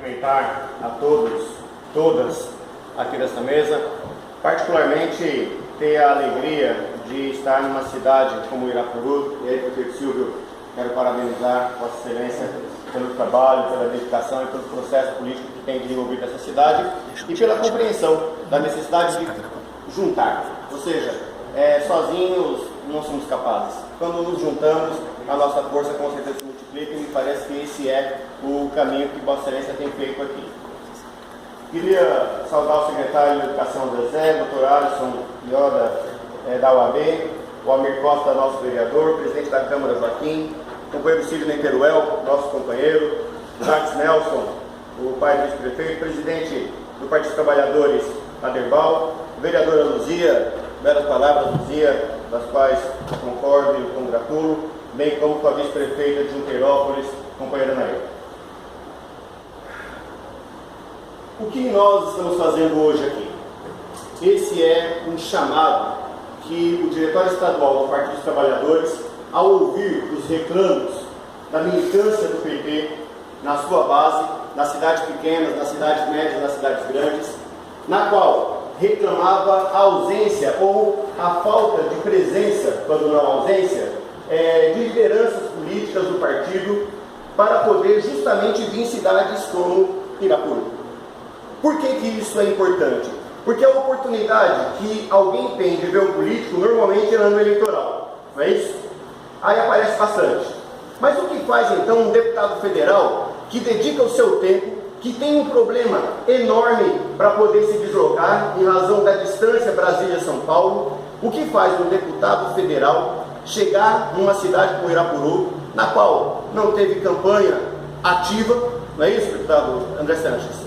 cumprimentar a todos, todas aqui desta mesa, particularmente ter a alegria de estar numa cidade como Irapuru. E aí, prefeito Silvio, quero parabenizar Vossa Excelência pelo trabalho, pela dedicação e pelo processo político que tem desenvolvido essa cidade e pela compreensão da necessidade de juntar, ou seja, sozinhos não somos capazes. Quando nos juntamos, a nossa força com certeza se multiplica, e me parece que esse é o caminho que Vossa Excelência tem feito aqui. Queria saudar o secretário de Educação do Zé, doutor Alisson Ioda, da UAB, o Almir Costa, nosso vereador, presidente da Câmara Joaquim, companheiro Sidney Teruel, nosso companheiro, Jacques Nelson, o pai do vice-prefeito, presidente do Partido dos Trabalhadores, Aderbal, vereadora Luzia, belas palavras, Luzia, das quais concordo e congratulo, bem como com a vice-prefeita de Junqueirópolis, companheira Nair. O que nós estamos fazendo hoje aqui? Esse é um chamado que o Diretório Estadual do Partido dos Trabalhadores, ao ouvir os reclamos da militância do PT na sua base, nas cidades pequenas, nas cidades médias, nas cidades grandes, na qual reclamava a ausência ou a falta de presença, quando não ausência, de lideranças políticas do partido para poder justamente vir em cidades como Irapuru. Por que isso é importante? Porque a oportunidade que alguém tem de ver um político normalmente é no ano eleitoral, não é isso? Aí aparece bastante. Mas o que faz então um deputado federal que dedica o seu tempo, que tem um problema enorme para poder se deslocar em razão da distância Brasília-São Paulo, o que faz um deputado federal chegar numa cidade como Irapuru, na qual não teve campanha ativa, não é isso, deputado André Sanches?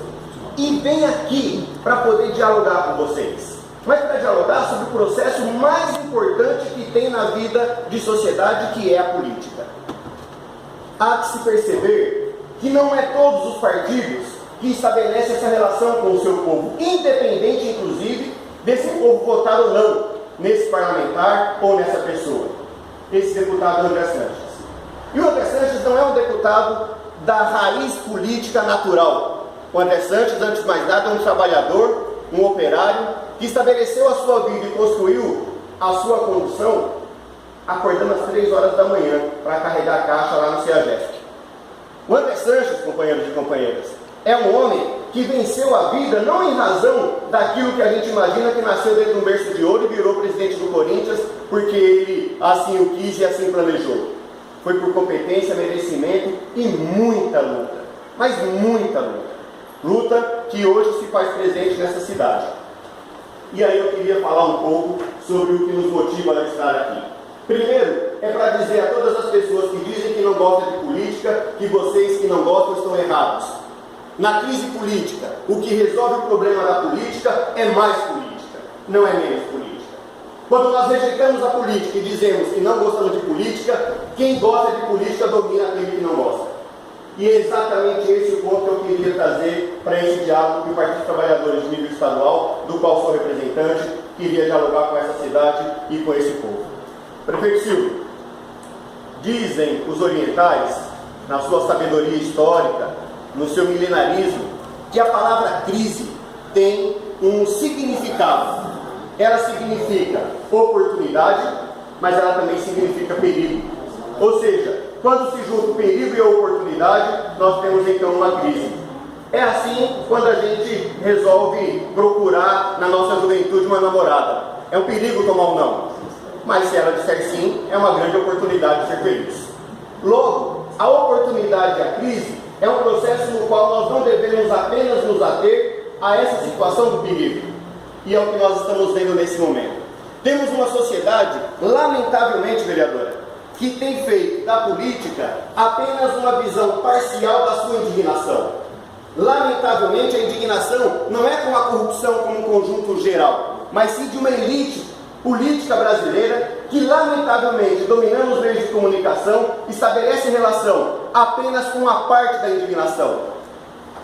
E vem aqui para poder dialogar com vocês. Mas para dialogar sobre o processo mais importante que tem na vida de sociedade, que é a política. Há que se perceber que não é todos os partidos que estabelecem essa relação com o seu povo, independente, inclusive, desse povo votar ou não nesse parlamentar ou nessa pessoa, esse deputado André Sanches. E o André Sanches não é um deputado da raiz política natural. O André Sanches, antes de mais nada, é um trabalhador, um operário, que estabeleceu a sua vida e construiu a sua condução acordando às 3 horas da manhã para carregar a caixa lá no CEAGESP. O André Sanches, companheiros e companheiras, é um homem que venceu a vida não em razão daquilo que a gente imagina que nasceu dentro de um berço de ouro e virou presidente do Corinthians porque ele assim o quis e assim planejou. Foi por competência, merecimento e muita luta, mas muita luta. Luta que hoje se faz presente nessa cidade. E aí eu queria falar um pouco sobre o que nos motiva a estar aqui. Primeiro, é para dizer a todas as pessoas que dizem que não gostam de política, que vocês que não gostam estão errados. Na crise política, o que resolve o problema da política é mais política, não é menos política. Quando nós rejeitamos a política e dizemos que não gostamos de política, quem gosta de política domina aquele que não gosta. E é exatamente esse o ponto que eu queria trazer para esse diálogo que o Partido dos Trabalhadores de nível estadual, do qual sou representante, queria dialogar com essa cidade e com esse povo. Prefeito Silvio, dizem os orientais, na sua sabedoria histórica, no seu milenarismo, que a palavra crise tem um significado. Ela significa oportunidade, mas ela também significa perigo. Ou seja, quando se junta o perigo e a oportunidade, nós temos então uma crise. É assim quando a gente resolve procurar na nossa juventude uma namorada. É um perigo tomar um não. Mas se ela disser sim, é uma grande oportunidade de ser feliz. Logo, a oportunidade e a crise é um processo no qual nós não devemos apenas nos ater a essa situação do perigo. E é o que nós estamos vendo nesse momento. Temos uma sociedade, lamentavelmente, vereadora, que tem feito da política apenas uma visão parcial da sua indignação. Lamentavelmente, a indignação não é com a corrupção como um conjunto geral, mas sim de uma elite política brasileira que, lamentavelmente, dominando os meios de comunicação, estabelece relação apenas com a parte da indignação.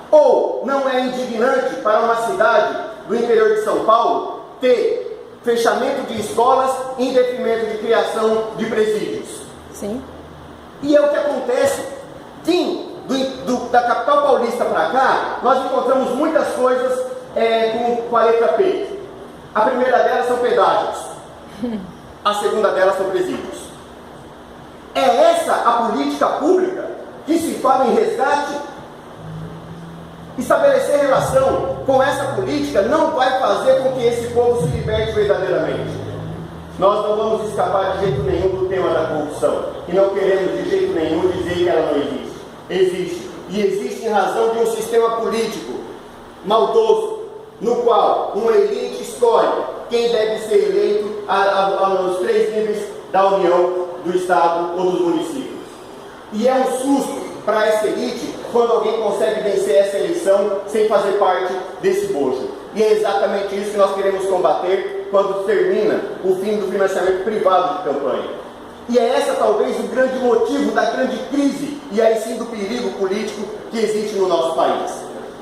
Ou não é indignante para uma cidade do interior de São Paulo ter fechamento de escolas em detrimento de criação de presídios. Sim. E é o que acontece, sim, da capital paulista para cá, nós encontramos muitas coisas com a letra P. A primeira delas são pedágios, a segunda delas são presídios. É essa a política pública que se fala em resgate? Estabelecer relação com essa política não vai fazer com que esse povo se liberte verdadeiramente. Nós não vamos escapar de jeito nenhum do tema da corrupção. E não queremos de jeito nenhum dizer que ela não existe. Existe. E existe em razão de um sistema político maldoso, no qual uma elite escolhe quem deve ser eleito nos 3 níveis da União, do Estado ou dos municípios. E é um susto para essa elite quando alguém consegue vencer essa eleição sem fazer parte desse bojo. E é exatamente isso que nós queremos combater quando termina o fim do financiamento privado de campanha. E é essa talvez o grande motivo da grande crise e aí sim do perigo político que existe no nosso país.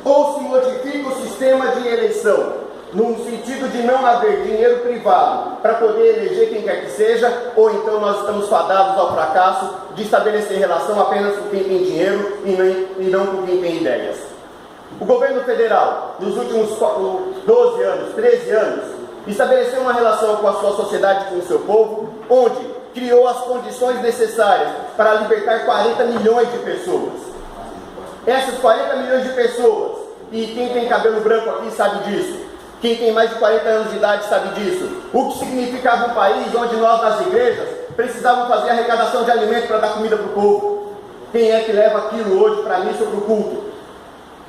Ou se modifica o sistema de eleição num sentido de não haver dinheiro privado para poder eleger quem quer que seja, ou então nós estamos fadados ao fracasso de estabelecer relação apenas com quem tem dinheiro e não com quem tem ideias. O governo federal, nos últimos 12 anos, 13 anos, estabeleceu uma relação com a sua sociedade, com o seu povo, onde criou as condições necessárias para libertar 40 milhões de pessoas. Essas 40 milhões de pessoas, e quem tem cabelo branco aqui sabe disso, quem tem mais de 40 anos de idade sabe disso, o que significava um país onde nós nas igrejas precisávamos fazer arrecadação de alimentos para dar comida para o povo. Quem é que leva aquilo hoje para a missa ou para o culto?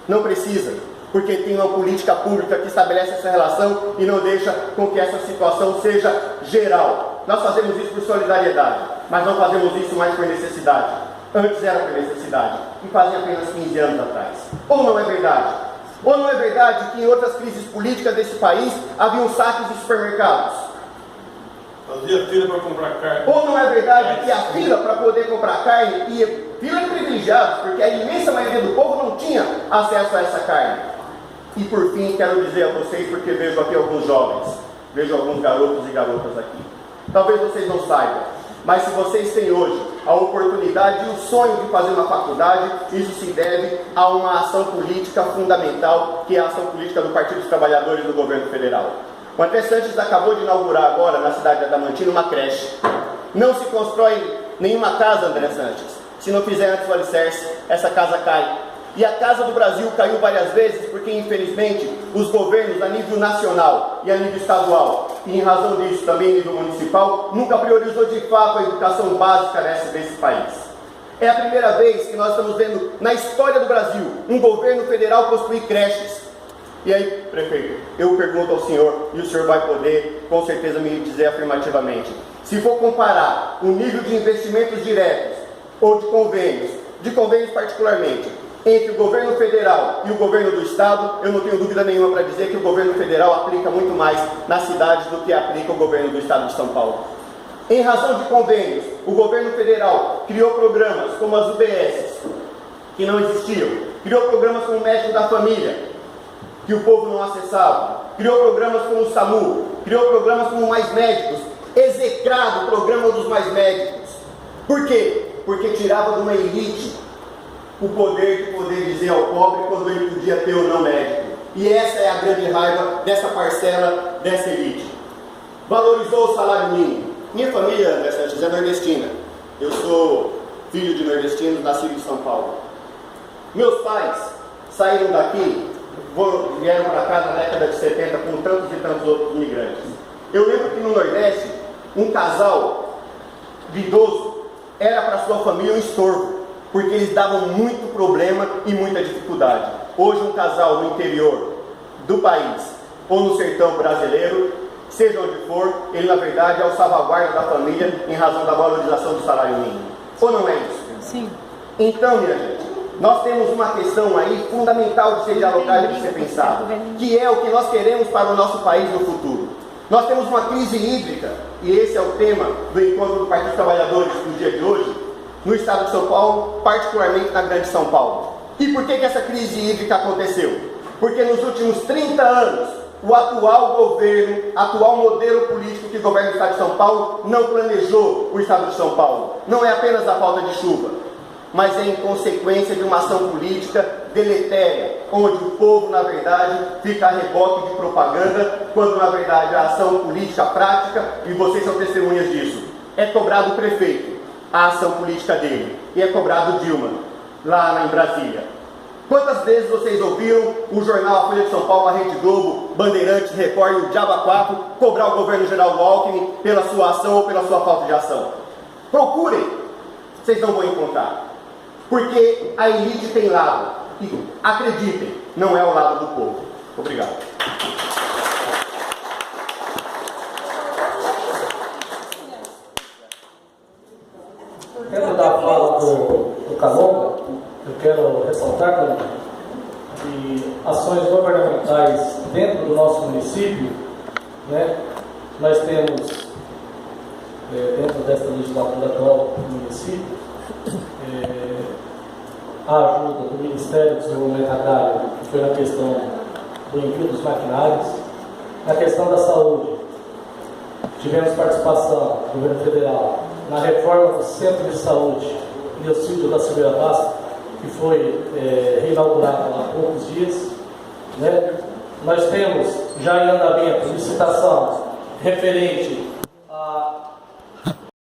Não precisa, porque tem uma política pública que estabelece essa relação e não deixa com que essa situação seja geral. Nós fazemos isso por solidariedade, mas não fazemos isso mais por necessidade. Antes era por necessidade, e fazem apenas 15 anos atrás. Ou não é verdade? Ou não é verdade que em outras crises políticas desse país haviam saques de supermercados? Fazia fila para comprar carne. Ou não é verdade que a fila para poder comprar carne ia fila de privilegiados, porque a imensa maioria do povo não tinha acesso a essa carne? E por fim, quero dizer a vocês, porque vejo aqui alguns jovens, vejo alguns garotos e garotas aqui. Talvez vocês não saibam, mas se vocês têm hoje a oportunidade e o sonho de fazer uma faculdade, isso se deve a uma ação política fundamental, que é a ação política do Partido dos Trabalhadores do Governo Federal. O André Sanches acabou de inaugurar agora, na cidade de Adamantina, uma creche. Não se constrói nenhuma casa, André Sanches, se não fizer antes o alicerce, essa casa cai. E a Casa do Brasil caiu várias vezes porque, infelizmente, os governos a nível nacional e a nível estadual, e em razão disso também a nível municipal, nunca priorizou de fato a educação básica desse país. É a primeira vez que nós estamos vendo na história do Brasil um governo federal construir creches. E aí, prefeito, eu pergunto ao senhor, e o senhor vai poder com certeza me dizer afirmativamente, se for comparar o nível de investimentos diretos ou de convênios particularmente, entre o governo federal e o governo do estado, eu não tenho dúvida nenhuma para dizer que o governo federal aplica muito mais nas cidades do que aplica o governo do estado de São Paulo. Em razão de convênios, o governo federal criou programas como as UBSs, que não existiam, criou programas como o Médico da Família, que o povo não acessava, criou programas como o SAMU, criou programas como Mais Médicos, execrado o programa dos Mais Médicos. Por quê? Porque tirava de uma elite o poder de poder dizer ao pobre quando ele podia ter ou não médico. E essa é a grande raiva dessa parcela, dessa elite. Valorizou o salário mínimo. Minha família, André Sanches, é nordestina. Eu sou filho de nordestinos, nascido em São Paulo. Meus pais saíram daqui, vieram para cá na década de 70 com tantos e tantos outros imigrantes. Eu lembro que no Nordeste, um casal de idoso era para sua família um estorvo, porque eles davam muito problema e muita dificuldade. Hoje um casal no interior do país ou no sertão brasileiro, seja onde for, ele na verdade é o salvaguarda da família em razão da valorização do salário mínimo. Ou não é isso? Sim. Então, minha gente, nós temos uma questão aí fundamental de ser dialogada e de ser pensada, que é o que nós queremos para o nosso país no futuro. Nós temos uma crise hídrica, e esse é o tema do encontro do Partido dos Trabalhadores no dia de hoje, no estado de São Paulo, particularmente na Grande São Paulo. E por que essa crise hídrica aconteceu? Porque nos últimos 30 anos, o atual governo, atual modelo político que governa o estado de São Paulo, não planejou o estado de São Paulo. Não é apenas a falta de chuva. mas é em consequência de uma ação política deletéria, onde o povo, na verdade, fica a reboque de propaganda, quando, na verdade, a ação política prática, e vocês são testemunhas disso, é cobrado o prefeito, a ação política dele, e é cobrado Dilma, lá em Brasília. Quantas vezes vocês ouviram o jornal A Folha de São Paulo, a Rede Globo, Bandeirantes, Record e o Diaba 4 cobrar o governo Geraldo Alckmin pela sua ação ou pela sua falta de ação? Procurem, vocês não vão encontrar. Porque a elite tem lado, e acreditem, não é o lado do povo. Obrigado. Dentro da fala do Calonga, eu quero ressaltar que ações governamentais dentro do nosso município, né, nós temos, dentro desta legislatura atual do município, a ajuda do Ministério do Desenvolvimento Agrário, que foi na questão do envio dos maquinários, na questão da saúde. Tivemos participação do governo federal na reforma do Centro de Saúde Nilcídio da Silveira Bastos, que foi reinaugurado há poucos dias, né? Nós temos já em andamento licitação referente